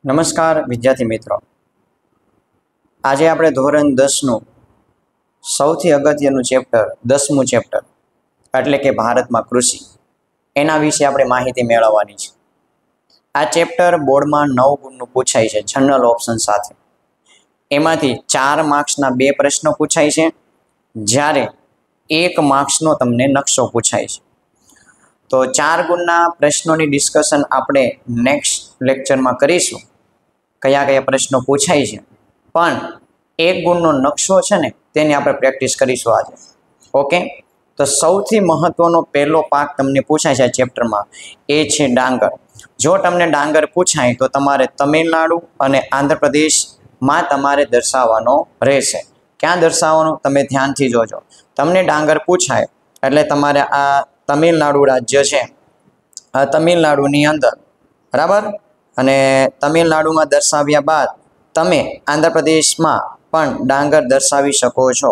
નમસ્કાર વિદ્યાર્થી મિત્રો, આજે આપણે ધોરણ 10નું સૌથી અગત્યનું ચેપ્ટર 10મું ચેપ્ટર એટલે કે ભારતમાં કૃષિ એના વિશે આપણે માહિતી મેળવવાની છે. આ ચેપ્ટર બોર્ડમાં 9 ગુણનું પૂછાય છે જનરલ ઓપ્શન સાથે. એમાંથી 4 માર્ક્સના 2 પ્રશ્નો પૂછાય છે, જ્યારે 1 માર્ક્સનો તમને નકશો પૂછાય છે. તો 4 ગુણના પ્રશ્નોની ડિસ્કશન આપણે નેક્સ્ટ લેક્ચરમાં કરીશું, કયા કયા પ્રશ્નો પૂછાય છે. પણ 1 ગુણનો નકશો છે ને તેની આપણે પ્રેક્ટિસ કરીશું આજે. ઓકે, તો સૌથી મહત્વનો પહેલો પાક તમને પૂછાય છે આ ચેપ્ટરમાં, એ છે ડાંગર. જો તમને ડાંગર પૂછાય તો તમારે તમિલનાડુ અને આંધ્રપ્રદેશમાં તમારે દર્શાવવાનો રહેશે. ક્યાં દર્શાવવાનું તમે ધ્યાનથી જોજો. તમને ડાંગર પૂછાય એટલે તમારે આ તમિલનાડુ રાજ્ય છે, આ તમિલનાડુની અંદર, બરાબર, અને તમિલનાડુમાં દર્શાવ્યા બાદ તમે આંધ્રપ્રદેશમાં પણ ડાંગર દર્શાવી શકો છો.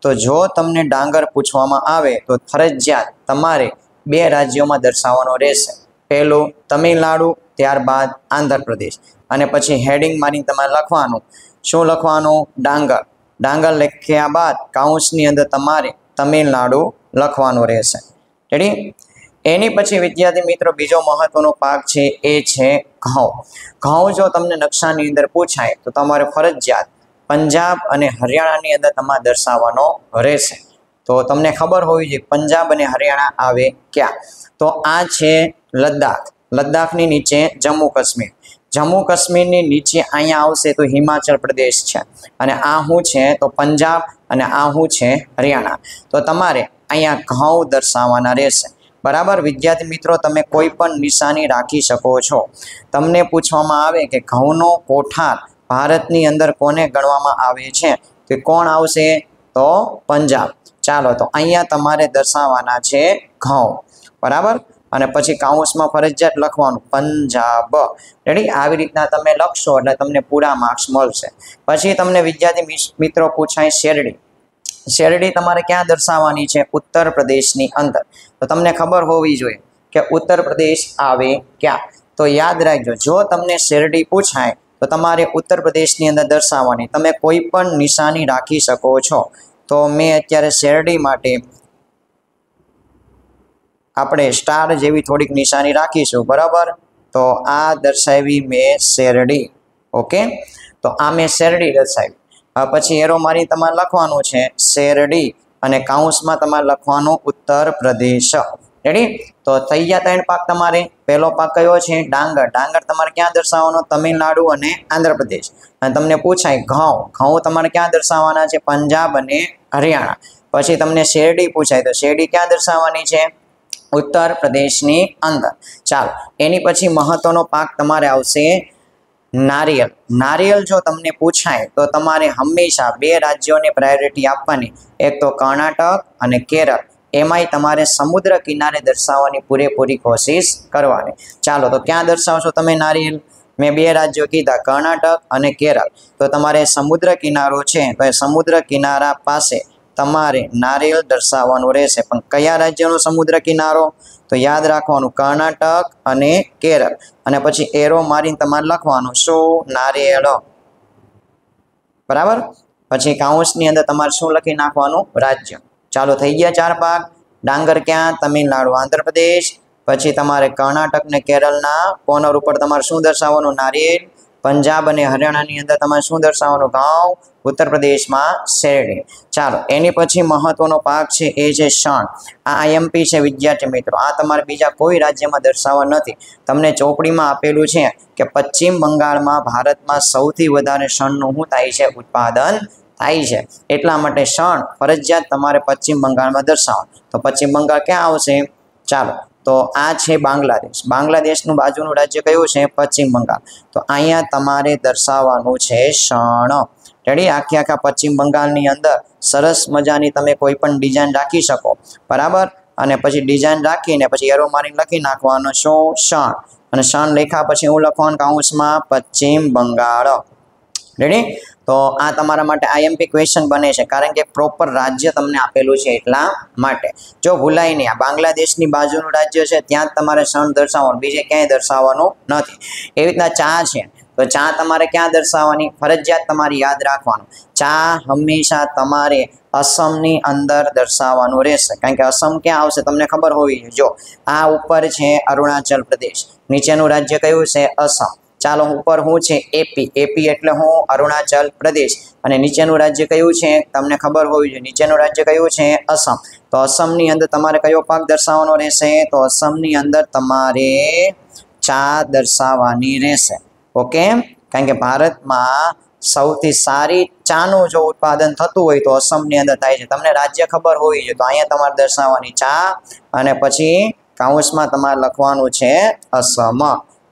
તો જો તમને ડાંગર પૂછવામાં આવે તો ફરજિયાત તમારે 2 રાજ્યોમાં દર્શાવવાનો રહેશે. પહેલું તમિલનાડુ, ત્યારબાદ આંધ્રપ્રદેશ, અને પછી હેડિંગ મારી તમારે લખવાનું. શું લખવાનું? ડાંગર. ડાંગર લખ્યા બાદ કાઉન્સની અંદર તમારે તમિલનાડુ લખવાનું રહેશે. રેડી? એની પછી વિદ્યાર્થી મિત્રો બીજો મહત્વનો પાક છે એ છે ઘઉં. ઘઉં જો તમને નકશાની અંદર પૂછાય તો તમારે ફરજિયાત પંજાબ અને હરિયાણાની અંદર તમારે દર્શાવવાનો રહેશે. તો તમને ખબર હોવી જોઈએ પંજાબ અને હરિયાણા આવે ક્યાં. તો આ છે લદ્દાખ. લદ્દાખની નીચે જમ્મુ કાશ્મીર. જમ્મુ કાશ્મીરની નીચે અહીંયા આવશે તો હિમાચલ પ્રદેશ છે, અને આ શું છે તો પંજાબ, અને આ શું છે હરિયાણા. તો તમારે અહીંયા ઘઉં દર્શાવવાના રહેશે. બરાબર વિદ્યાર્થી મિત્રો, તમે કોઈ પણ નિશાની રાખી શકો છો. તમને પૂછવામાં આવે કે ઘઉંનો કોઠાર ભારતની અંદર કોને ગણવામાં આવે છે, તો કોણ આવશે? તો પંજાબ. ચાલો, તો અહીંયા તમારે દર્શાવવાના છે ઘઉં. બરાબર, અને પછી કાઉન્સમાં ફરજિયાત લખવાનું પંજાબ. રેડી? આવી રીતના તમે લખશો એટલે તમને પૂરા માર્ક્સ મળશે. પછી તમને વિદ્યાર્થી મિત્રો પૂછાય શેરડી. શેરડી તમારે ક્યાં દર્શાવવાની છે? ઉત્તર પ્રદેશની અંદર. તો તમને ખબર હોવી જોઈએ કે ઉત્તર પ્રદેશ આવે ક્યાં. તો યાદ રાખજો, જો તમને શેરડી પૂછાય તો તમારે ઉત્તર પ્રદેશની અંદર દર્શાવવાની. તમે કોઈ પણ નિશાની રાખી શકો છો. તો મેં અત્યારે શેરડી માટે આપણે સ્ટાર જેવી થોડીક નિશાની રાખીશું. બરાબર, તો આ દર્શાવી મેં શેરડી. ઓકે, તો આ મેં શેરડી દર્શાવી. પછી એરો મારી તમારે લખવાનું છે શેરડી, અને કાઉન્સમાં તમારે લખવાનું ઉત્તર પ્રદેશ. રેડી? તો થઈ ગયા 3 પાક તમારે. પહેલો પાક કયો છે? ડાંગર. ડાંગર તમારે ક્યાં દર્શાવવાનો? તમિલનાડુ અને આંધ્રપ્રદેશ. અને તમને પૂછાય ઘઉં. ઘઉં તમારે ક્યાં દર્શાવવાના છે? પંજાબ અને હરિયાણા. પછી તમને શેરડી પૂછાય તો શેરડી ક્યાં દર્શાવવાની છે? ઉત્તર પ્રદેશની અંદર. ચાલો, એની પછી મહત્વનો પાક તમારે આવશે નારિયેળ. નારિયેળ જો તમને પૂછાય તો તમારે હંમેશા 2 રાજ્યોને પ્રાયોરિટી આપવાની, એક તો કર્ણાટક અને કેરળ. એમાંય તમારે સમુદ્ર કિનારે દર્શાવવાની પૂરેપૂરી કોશિશ કરવાની. ચાલો, તો ક્યાં દર્શાવશો તમે નારિયેળ? મેં 2 રાજ્યો કીધા, કર્ણાટક અને કેરળ. તો તમારે સમુદ્ર કિનારો છે તો એ સમુદ્ર કિનારા પાસે તમારે નારિયેળ દર્શાવવાનું રહેશે. પણ કયા રાજ્યનો સમુદ્ર કિનારો? તો યાદ રાખવાનું કર્ણાટક અને કેરળ. અને પછી એરો મારીને તમારે લખવાનું શું? નારિયેળ. બરાબર, પછી કાઉન્સની અંદર તમારે શું લખી નાખવાનું? રાજ્ય. ચાલો, થઈ ગયા 4 પાક. ડાંગર ક્યાં? તમિલનાડુ, આંધ્રપ્રદેશ. પછી તમારે કર્ણાટક ને કેરળના કોર્નર ઉપર તમારે શું દર્શાવવાનું? નારિયેળ. પંજાબ અને હરિયાણાની અંદર તમારે શું દર્શાવવાનું? ઘઉં. ઉત્તર પ્રદેશમાં શેરડી. ચાલો, એની પછી મહત્વનો પાક છે એ છે શણ. આ આઈએમપી છે વિદ્યાર્થી મિત્રો. આ તમારે બીજા કોઈ રાજ્યમાં દર્શાવવા નથી. તમને ચોપડીમાં આપેલું છે કે પશ્ચિમ બંગાળમાં ભારતમાં સૌથી વધારે શણનું શું થાય છે? ઉત્પાદન થાય છે. એટલા માટે શણ ફરજિયાત તમારે પશ્ચિમ બંગાળમાં દર્શાવવાનું. તો પશ્ચિમ બંગાળ ક્યાં આવશે? ચાલો, તો આ છે બાંગ્લાદેશ. બાંગ્લાદેશનું બાજુનું રાજ્ય કયું છે? પશ્ચિમ બંગાળ. તો અહીંયા તમારે દર્શાવવાનું છે શણ. રેડી? આખા પશ્ચિમ બંગાળની અંદર સરસ મજાની તમે કોઈ પણ ડિઝાઇન રાખી શકો. બરાબર, અને પછી ડિઝાઇન રાખીને પછી એરો મારીને લખી નાખવાનો શું? શણ. અને શણ લખ્યા પછી હું લખવાનું કાઉન્સમાં પશ્ચિમ બંગાળ. રેડી? તો આ તમારા માટે આઈએમપી ક્વેશ્ચન બને છે, કારણ કે પ્રોપર રાજ્ય તમને આપેલું છે એટલા માટે. જો ભૂલાય નહીં, આ બાંગ્લાદેશની બાજુનું રાજ્ય છે ત્યાં જ તમારે શણ દર્શાવવાનું, બીજે ક્યાંય દર્શાવવાનું નથી. એવી રીતના ચા છે. તો ચા તમારે ક્યાં દર્શાવવાની? ફરજિયાત તમારે યાદ રાખવાનું, ચા હંમેશા તમારે અસમની અંદર દર્શાવવાનું રહેશે, કારણ કે અસમ ક્યાં આવશે તમને ખબર હોવી જોઈએ. જો આ ઉપર છે અરુણાચલ પ્રદેશ, નીચેનું રાજ્ય કયું છે? અસમ. ચાલો ઉપર શું છે? એપી. એપી એટલે હું? અરુણાચલ પ્રદેશ. અને નીચેનું રાજ્ય કયું છે તમને ખબર હોવી જોઈએ, નીચેનું રાજ્ય કયું છે? અસમ. તો અસમની અંદર તમારે કયો પાક દર્શાવવાનો રહેશે? તો અસમની અંદર તમારે ચા દર્શાવવાની રહેશે. ઓકે, કારણ કે ભારતમાં સૌથી સારી ચાનું જો ઉત્પાદન થતું હોય તો અસમની અંદર થાય છે. તમને રાજ્ય ખબર હોવી જોઈએ, તો અહીંયા તમારે દર્શાવવાની ચા અને પછી કાઉન્સમાં તમારે લખવાનું છે અસમ.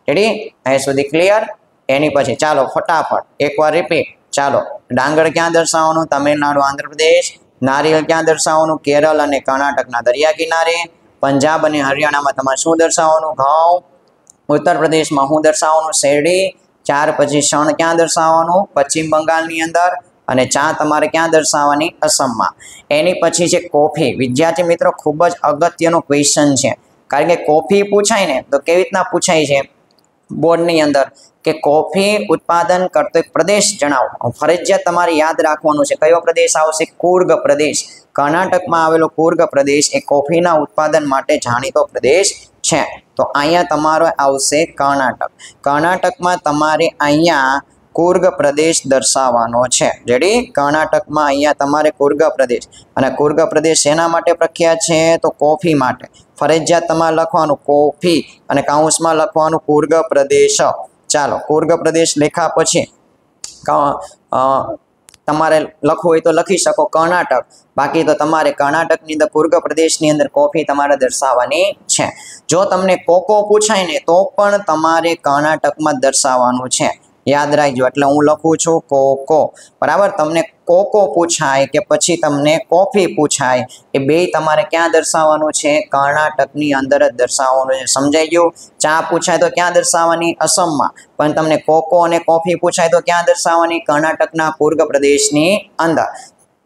રેડી? અહીં સુધી ક્લિયર? એની પછી ચાલો ફટાફટ એકવાર રિપીટ. ચાલો, ડાંગર ક્યાં દર્શાવવાનું? તમિલનાડુ, આંધ્રપ્રદેશ. નારિયેળ ક્યાં દર્શાવવાનું? કેરળ અને કર્ણાટકના દરિયા કિનારે. પંજાબ અને હરિયાણામાં તમારે શું દર્શાવવાનું? ઘઉં. ઉત્તર પ્રદેશમાં શું દર્શાવવાનું? શેરડી. ત્યાર પછી શણ ક્યાં દર્શાવવાનું? પશ્ચિમ બંગાળની અંદર. અને ચા તમારે ક્યાં દર્શાવવાની? અસમમાં. એની પછી છે કોફી. વિદ્યાર્થી મિત્રો, ખૂબ જ અગત્યનો ક્વેશ્ચન છે, કારણ કે કોફી પૂછાય ને તો કેવી રીતના પૂછાય છે બોર્ડની અંદર કે કોફી ઉત્પાદન કરતો એક પ્રદેશ જણાવો. ફરજિયાત તમારે યાદ રાખવાનું છે. કયો પ્રદેશ આવશે? કુર્ગ પ્રદેશ. કર્ણાટકમાં આવેલો કુર્ગ પ્રદેશ એ કોફીના ઉત્પાદન માટે જાણીતો પ્રદેશ છે. તો અહીંયા તમારો આવશે કર્ણાટક. કર્ણાટકમાં તમારે અહીંયા કુર્ગ પ્રદેશ દર્શાવવાનો છે. રેડી? કર્ણાટકમાં અહીંયા તમારે કુર્ગ પ્રદેશ. અને કુર્ગ પ્રદેશ શેના માટે પ્રખ્યાત છે? તો કોફી માટે. ફરજિયાત તમારે લખવાનું કોફી અને કાઉન્સમાં લખવાનું કુર્ગ પ્રદેશ. ચાલો, કુર્ગ પ્રદેશ લેખા પછી તમારે લખવું હોય તો લખી શકો કર્ણાટક, બાકી તો તમારે કર્ણાટકની અંદર કુર્ગ પ્રદેશની અંદર કોફી તમારે દર્શાવવાની છે. જો તમને કોકો પૂછાય ને તો પણ તમારે કર્ણાટકમાં દર્શાવવાનું છે. યાદ રાખજો. એટલે હું લખું છું કોકો. બરાબર? તમને કોકો પૂછાય કે પછી તમને કોફી પૂછાય, એ બે તમારે ક્યાં દર્શાવવાનું છે? કર્ણાટકની અંદર જ દર્શાવવાનું છે. સમજાઈ ગયું? ચા પૂછાય તો ક્યાં દર્શાવવાની? અસમમાં. પણ તમને કોકો અને કોફી પૂછાય તો ક્યાં દર્શાવવાની? કર્ણાટકના કુર્ગ પ્રદેશની અંદર.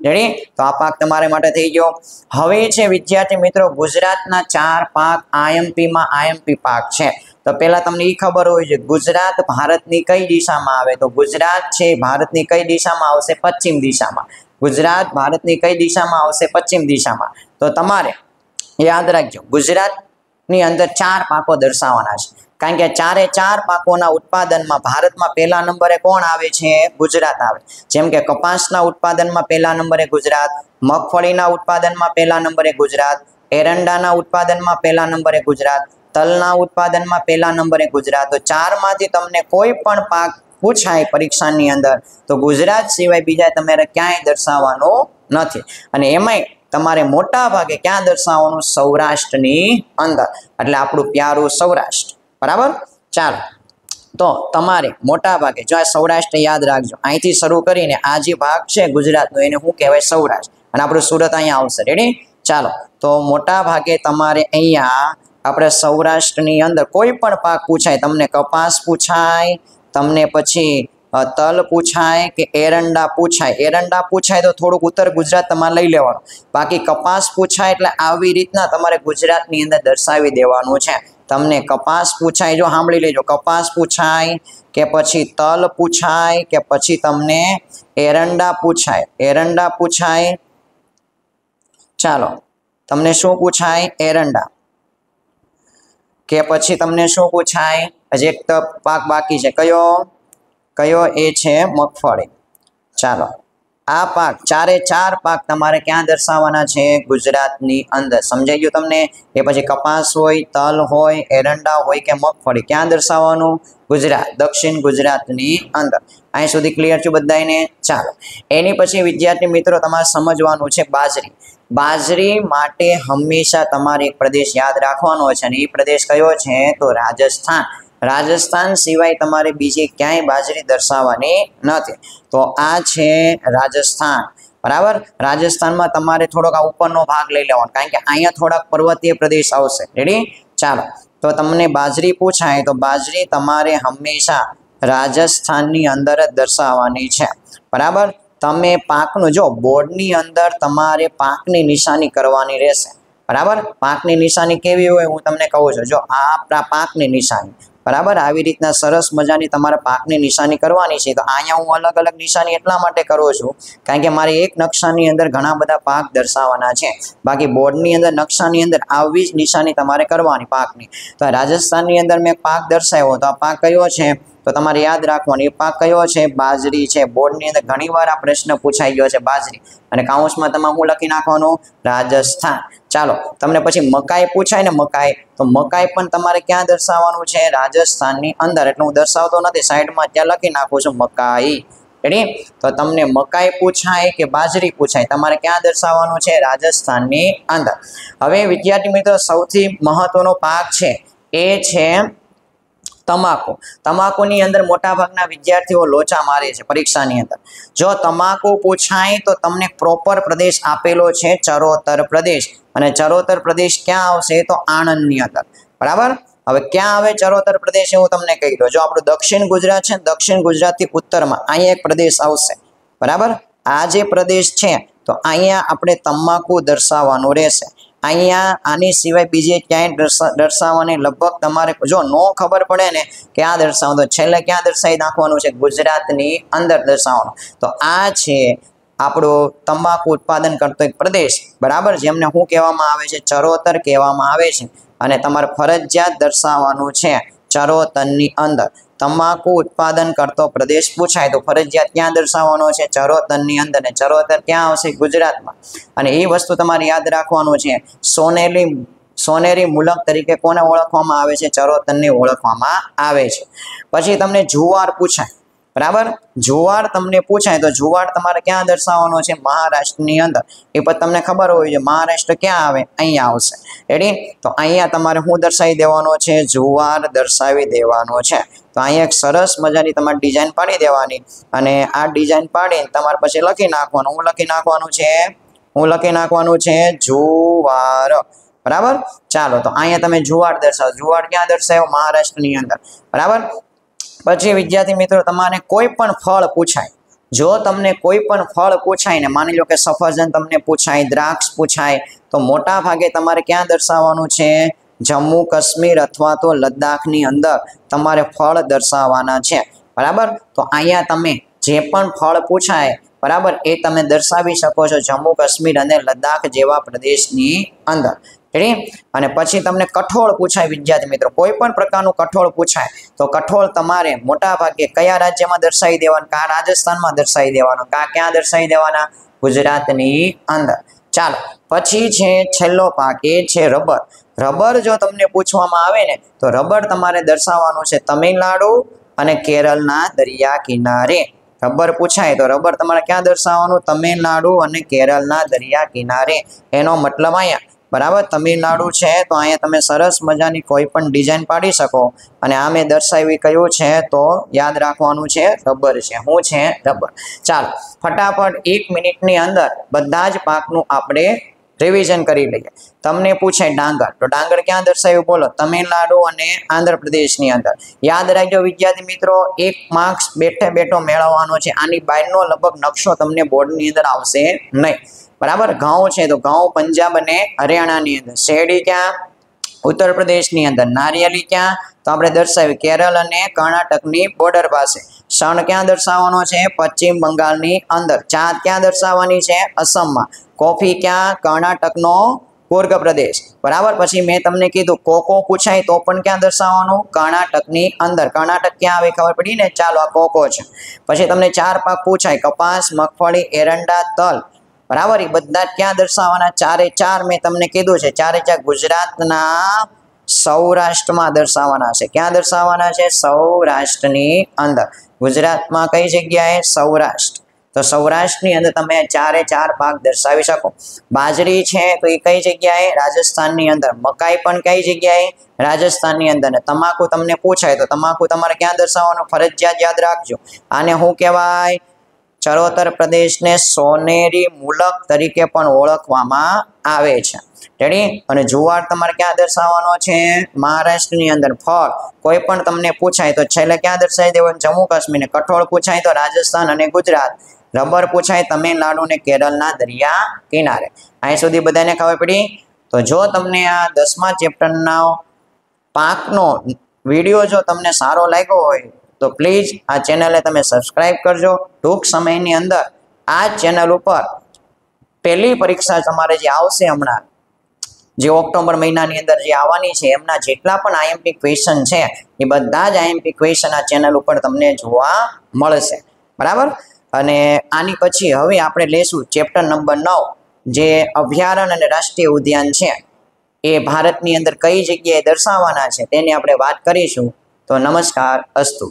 રેડી? તો આ પાક તમારે માટે થઈ ગયો. હવે છે વિદ્યાર્થી મિત્રો, ગુજરાતના 4 પાક આઈએમપી પાક છે. તો પહેલા તમને એ ખબર હોય છે ગુજરાત ભારતની કઈ દિશામાં આવે? તો ગુજરાત છે ભારતની કઈ દિશામાં આવશે? પશ્ચિમ દિશામાં. ગુજરાત ભારતની કઈ દિશામાં આવશે? પશ્ચિમ દિશામાં. તો તમારે યાદ રાખજો, ગુજરાતની અંદર 4 પાકો દર્શાવવાના છે, કારણ કે 4 પાકોના ઉત્પાદનમાં ભારતમાં પહેલા નંબરે કોણ આવે છે? ગુજરાત આવે. જેમ કે કપાસના ઉત્પાદનમાં પહેલા નંબરે ગુજરાત, મગફળીના ઉત્પાદનમાં પહેલા નંબરે ગુજરાત, એરંડાના ઉત્પાદનમાં પહેલા નંબરે ગુજરાત, તલના ઉત્પાદનમાં પહેલા નંબરે ગુજરાત. તો 4માંથી તમને કોઈ પણ પાક પૂછાય પરીક્ષાની અંદર તો ગુજરાત સિવાય બીજા તમારે ક્યાંય દર્શાવવાનો નથી. અને એમાંય તમારે મોટા ભાગે ક્યાં દર્શાવવાનું? સૌરાષ્ટ્રની અંદર. એટલે આપણું પ્યારું સૌરાષ્ટ્ર. બરાબર? ચાલો, તો તમારે મોટા ભાગે જો આ સૌરાષ્ટ્ર યાદ રાખજો. અહીંથી શરૂ કરીને આ જે ભાગ છે ગુજરાતનો એને શું કહેવાય? સૌરાષ્ટ્ર. અને આપણું સુરત અહીંયા આવશે. રેડી? ચાલો, તો મોટા ભાગે તમારે અહીંયા આપણે સૌરાષ્ટ્રની અંદર કોઈ પણ પાક પૂછાય, તમને કપાસ પૂછાય, તમને પછી તલ પૂછાય કે એરંડા પૂછાય. એરંડા પૂછાય તો થોડુંક ઉત્તર ગુજરાત તમારે લઈ લેવાનું. બાકી કપાસ પૂછાય એટલે આવી રીતના તમારે ગુજરાતની અંદર દર્શાવી દેવાનું છે. તમને કપાસ પૂછાય, જો સાંભળી લેજો, કપાસ પૂછાય કે પછી તલ પૂછાય કે પછી તમને એરંડા પૂછાય. એરંડા પૂછાય. ચાલો, તમને શું પૂછાય? એરંડા. કે પછી તમને શું પૂછાય? હજી એક તો પાક બાકી છે. કયો? એ છે મગફળી. ચાલો, આ પાક 4 પાક તમારે ક્યાં દર્શાવવાના છે? ગુજરાતની અંદર. સમજાઈ ગયું તમને? એ પછી કપાસ હોય, તલ હોય, એરંડા હોય કે મગફળી, ક્યાં દર્શાવવાનું? ગુજરાત, દક્ષિણ ગુજરાતની અંદર. અહીં સુધી ક્લિયર છે બધાને? ચાલો, એની પછી વિદ્યાર્થી મિત્રો તમારે સમજવાનું છે બાજરી. બાજરી માટે હંમેશા તમારે એક પ્રદેશ યાદ રાખવાનો છે, અને એ પ્રદેશ કયો છે? તો રાજસ્થાન. રાજસ્થાન સિવાય તમારે બીજી ક્યાંય બાજરી દર્શાવવાની નથી. તો આ છે રાજસ્થાન. બરાબર? રાજસ્થાનમાં તમારે થોડોક આ ઉપરનો ભાગ લઈ લેવાનો, કારણ કે અહીંયા થોડાક પર્વતીય પ્રદેશ આવશે. રેડી? ચાલો, તો તમને બાજરી પૂછાય તો બાજરી તમારે હંમેશા રાજસ્થાનની અંદર જ દર્શાવવાની છે. બરાબર? તમે પાકનું જો બોર્ડની અંદર તમારે પાકની નિશાની કરવાની રહેશે. બરાબર? પાકની નિશાની કેવી હોય હું તમને કહું છું. જો આ આપણા પાકની નિશાની, બરાબર આવી રીતના સરસ મજાની તમારા પાકની નિશાની કરવાની છે તો અહીંયા હું અલગ અલગ નિશાની એટલા માટે કરું છું કારણ કે મારે એક નકશાની અંદર ઘણા બધા પાક દર્શાવવાના છે બાકી બોર્ડની અંદર નકશાની અંદર આવી જ નિશાની તમારે કરવાની પાકની તો રાજસ્થાનની અંદર મેં પાક દર્શાવ્યો તો આ પાક કયો છે તો તમારે યાદ રાખવાનું એ પાક કયો છે બાજરી છે બોર્ડની અંદર ઘણીવાર આ પ્રશ્ન પૂછાઈ ગયો છે બાજરી અને કાઉન્સમાં તમે હું લખી નાખવાનું રાજસ્થાન ચાલો તમને પછી મકાઈ પૂછાય ને મકાઈ તો મકાઈ પણ તમારે ક્યાં દર્શાવવાનું છે રાજસ્થાનની અંદર એટલે હું દર્શાવતો નથી સાઈડમાં ત્યાં લખી નાખું છું મકાઈ રેડી તો તમને મકાઈ પૂછાય કે બાજરી પૂછાય તમારે ક્યાં દર્શાવવાનું છે રાજસ્થાનની અંદર હવે વિદ્યાર્થી મિત્રો સૌથી મહત્વનો પાક છે એ છે તમાકુ તમાકુની અંદર મોટાભાગના વિદ્યાર્થીઓ લોચા મારે છે પરીક્ષાની અંદર જો તમાકુ પૂછાય તો તમને પ્રોપર પ્રદેશ આપેલો છે ચરોતર પ્રદેશ અને ચરોતર પ્રદેશ ક્યાં આવશે તો આણંદની અંદર બરાબર હવે ક્યાં આવે ચરોતર પ્રદેશ હું તમને કહી દઉં જો આપણું દક્ષિણ ગુજરાત છે દક્ષિણ ગુજરાતથી ઉત્તરમાં અહીંયા એક પ્રદેશ આવશે બરાબર આ જે પ્રદેશ છે તો અહીંયા આપણે તમાકુ દર્શાવવાનું રહેશે અહીંયા આની સિવાય બીજે ક્યાંય દર્શાવવાની લગભગ તમારે જો નો ખબર પડે ને ક્યાં દર્શાવવાનું તો છેલ્લે ક્યાં દર્શાવી નાખવાનું છે ગુજરાતની અંદર દર્શાવવાનું તો આ છે આપણું તમાકુ ઉત્પાદન કરતો એક પ્રદેશ બરાબર જેમને શું કહેવામાં આવે છે ચરોતર કહેવામાં આવે છે અને તમારે ફરજિયાત દર્શાવવાનું છે ચરોતરની અંદર તમાકુ ઉત્પાદન કરતો પ્રદેશ પૂછાય તો ફરજિયાત ક્યાં દર્શાવવાનો છે ચરોતરની અંદર ને ચરોતર ક્યાં આવશે ગુજરાતમાં અને એ વસ્તુ તમારે યાદ રાખવાનું છે સોનેરી મુલક તરીકે કોને ઓળખવામાં આવે છે ચરોતરને ઓળખવામાં આવે છે પછી તમને જુવાર પૂછાય બરાબર જુવાર તમને પૂછાય તો જુવાર તમારે ક્યાં દર્શાવવાનો છે મહારાષ્ટ્રની અંદર એ પછી તમને ખબર હોય છે મહારાષ્ટ્ર ક્યાં આવે અહીંયા આવશે રેડી તો અહીંયા તમારે શું દર્શાવી દેવાનો છે જુવાર દર્શાવી દેવાનો છે તો અહીંયા એક સરસ મજાની તમારે ડિઝાઇન પાડી દેવાની અને આ ડિઝાઇન પાડીને તમારે પછી લખી નાખવાનું હું લખી નાખવાનું છે જુવાર બરાબર ચાલો તો અહીંયા તમે જુવાર દર્શાવો જુવાર ક્યાં દર્શાવ્યો મહારાષ્ટ્રની અંદર બરાબર પછી વિદ્યાર્થી મિત્રો તમારે કોઈ પણ ફળ પૂછાય જો તમને કોઈ પણ ફળ પૂછાય ને માની લો કે સફરજન તમને પૂછાય દ્રાક્ષ પૂછાય તો મોટા ભાગે તમારે ક્યાં દર્શાવવાનું છે જમ્મુ કાશ્મીર અથવા તો લદ્દાખની અંદર તમારે ફળ દર્શાવવાના છે બરાબર તો અહીંયા તમે જે પણ ફળ પૂછાય બરાબર એ તમે દર્શાવી શકો છો જમ્મુ કાશ્મીર અને લદ્દાખ જેવા પ્રદેશની અંદર અને પછી તમને કઠોળ પૂછાય વિદ્યાર્થી મિત્રો કોઈ પણ પ્રકારનું કઠોળ પૂછાય તો કઠોળ તમારે મોટા ભાગે કયા રાજ્યમાં દર્શાવી દેવાનું કા રાજસ્થાનમાં દર્શાવી દેવાનું કા ક્યાં દર્શાવી દેવાના ગુજરાતની અંદર ચાલો પછી છે છેલ્લો પાક એ છે રબર રબર જો તમને પૂછવામાં આવે ને તો રબર તમારે દર્શાવવાનું છે તમિલનાડુ અને કેરળના દરિયા કિનારે રબર પૂછાય તો રબર તમારે ક્યાં દર્શાવવાનું તમિલનાડુ અને કેરળના દરિયા કિનારે એનો મતલબ અહીંયા બરાબર તમિલનાડુ છે તો અહીંયા તમે સરસ મજાની કોઈ પણ ડિઝાઇન પાડી શકો અને આ મેં દર્શાવી કયું છે તો યાદ રાખવાનું છે રબર છે શું છે રબર ચાલો ફટાફટ 1 મિનિટની અંદર બધા જ પાકનું આપણે રિવિઝન કરી લઈએ તમને પૂછાય ડાંગર તો ડાંગર ક્યાં દર્શાવ્યું બોલો તમિલનાડુ અને આંધ્રપ્રદેશની અંદર યાદ રાખજો વિદ્યાર્થી મિત્રો 1 માર્ક્સ બેઠો મેળવવાનો છે આની બહારનો લગભગ નકશો તમને બોર્ડની અંદર આવશે નહીં બરાબર ઘઉં છે તો ઘઉં પંજાબ અને હરિયાણાની અંદર શેરડી ક્યાં ઉત્તર પ્રદેશની અંદર નારિયેળી ક્યાં તો આપણે દર્શાવ્યું કેરળ અને કર્ણાટકની બોર્ડર પાસે શણ ક્યાં દર્શાવવાનો છે પશ્ચિમ બંગાળની અંદર ચા ક્યાં દર્શાવવાની છે અસમમાં કોફી ક્યાં કર્ણાટકનો કુર્ગ પ્રદેશ બરાબર પછી મેં તમને કીધું કોકો પૂછાય તો પણ ક્યાં દર્શાવવાનું કર્ણાટકની અંદર કર્ણાટક ક્યાં આવે ખબર પડી ને ચાલો આ કોકો છે પછી તમને 4 પાક પૂછાય કપાસ મગફળી એરંડા તલ બરાબર એ બધા ક્યાં દર્શાવવાના 4 મેં તમને કીધું છે 4 ગુજરાતના સૌરાષ્ટ્રમાં દર્શાવવાના છે ક્યાં દર્શાવવાના છે સૌરાષ્ટ્રની અંદર ગુજરાતમાં કઈ જગ્યાએ સૌરાષ્ટ્ર તો સૌરાષ્ટ્રની અંદર તમે 4 પાક દર્શાવી શકો બાજરી છે તો એ કઈ જગ્યાએ રાજસ્થાનની અંદર મકાઈ પણ કઈ જગ્યાએ રાજસ્થાનની અંદર ને તમાકુ તમને પૂછાય તો તમાકુ તમારે ક્યાં દર્શાવવાનું ફરજિયાત યાદ રાખજો આને શું કહેવાય ચરોતર પ્રદેશને સોનેરી મુલક તરીકે પણ ઓળખવામાં આવે છે રેડી અને જુવાર તમારે ક્યાં દર્શાવવાનો છે મહારાષ્ટ્રની અંદર ફળ કોઈ પણ તમને પૂછાય તો છેલ્લે ક્યાં દર્શાવી દેવાનું જમ્મુ કાશ્મીર કઠોળ પૂછાય તો રાજસ્થાન અને ગુજરાત રબર પૂછાય તમિલનાડુ અને કેરળના દરિયા કિનારે અહીં સુધી બધાને ખબર પડી તો જો તમને આ 10મા ચેપ્ટરના પાકનો વિડીયો જો તમને સારો લાગ્યો હોય તો પ્લીઝ આ ચેનલને તમે સબસ્ક્રાઇબ કરજો. ટૂંક સમયની અંદર આ ચેનલ ઉપર પહેલી પરીક્ષા તમારે જે આવશે હમણાં, જે ઓક્ટોબર મહિનાની અંદર જે આવવાની છે, એમના જેટલા પણ આઈએમપી ક્વેશ્ચન છે એ બધા જ આઈએમપી ક્વેશ્ચન આ ચેનલ ઉપર તમને જોવા મળશે. બરાબર. અને આની પછી હવે આપણે લેશું ચેપ્ટર નંબર 9, જે અભયારણ્ય અને રાષ્ટ્રીય ઉદ્યાન છે એ ભારતની અંદર કઈ જગ્યાએ દર્શાવવાના છે તેની આપણે વાત કરીશું. તો નમસ્કાર, અસ્તુ.